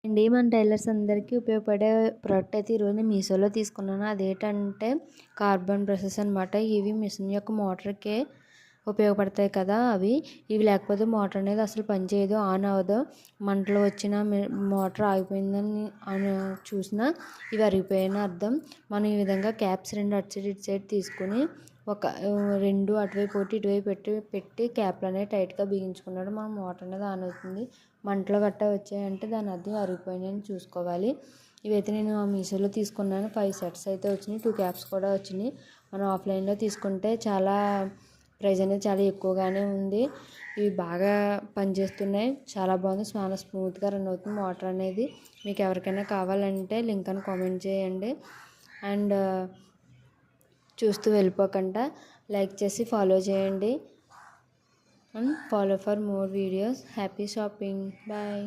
అండి మన టైలర్స్ అందరికీ ఉపయోగపడే ప్రోడక్ట్ అయితే ఈరోజు నేను మీషోలో తీసుకున్నాను. అదేంటంటే కార్బన్ బ్రషెస్ అనమాట. ఇవి మిషన్ యొక్క మోటార్కే ఉపయోగపడతాయి కదా. ఇవి లేకపోతే మోటార్ అనేది అసలు పనిచేయదు, ఆన్ అవ్వదు. మంటలు వచ్చిన మోటార్ ఆగిపోయిందని చూసినా ఇవి అరిగిపోయిన అర్థం. మనం ఈ విధంగా క్యాప్స్ రెండు అటు సైడ్ ఇటు సైడ్ తీసుకుని ఒక రెండు అటువైపు ఒకటి ఇటువైపు పెట్టి క్యాప్లు అనేవి టైట్గా బిగించుకున్నాడు మన మోటార్ అనేది ఆన్ అవుతుంది. మంటలు గట్ట వచ్చాయంటే దాని అర్థం అరిగిపోయినాయని చూసుకోవాలి. ఇవైతే నేను మీషోలో తీసుకున్నాను. 5 సెట్స్ అయితే వచ్చినాయి, 2 క్యాప్స్ కూడా వచ్చినాయి. మనం ఆఫ్లైన్లో తీసుకుంటే చాలా ప్రైస్ అనేది చాలా ఎక్కువగానే ఉంది. ఇవి బాగా పనిచేస్తున్నాయి, చాలా బాగుంది, చాలా స్మూత్గా రన్ అవుతుంది మోటార్ అనేది. మీకు ఎవరికైనా కావాలంటే లింక్ అని కామెంట్ చేయండి. అండ్ చూస్తూ వెళ్ళిపోకుండా లైక్ చేసి ఫాలో చేయండి. And follow for more videos. Happy shopping. Bye.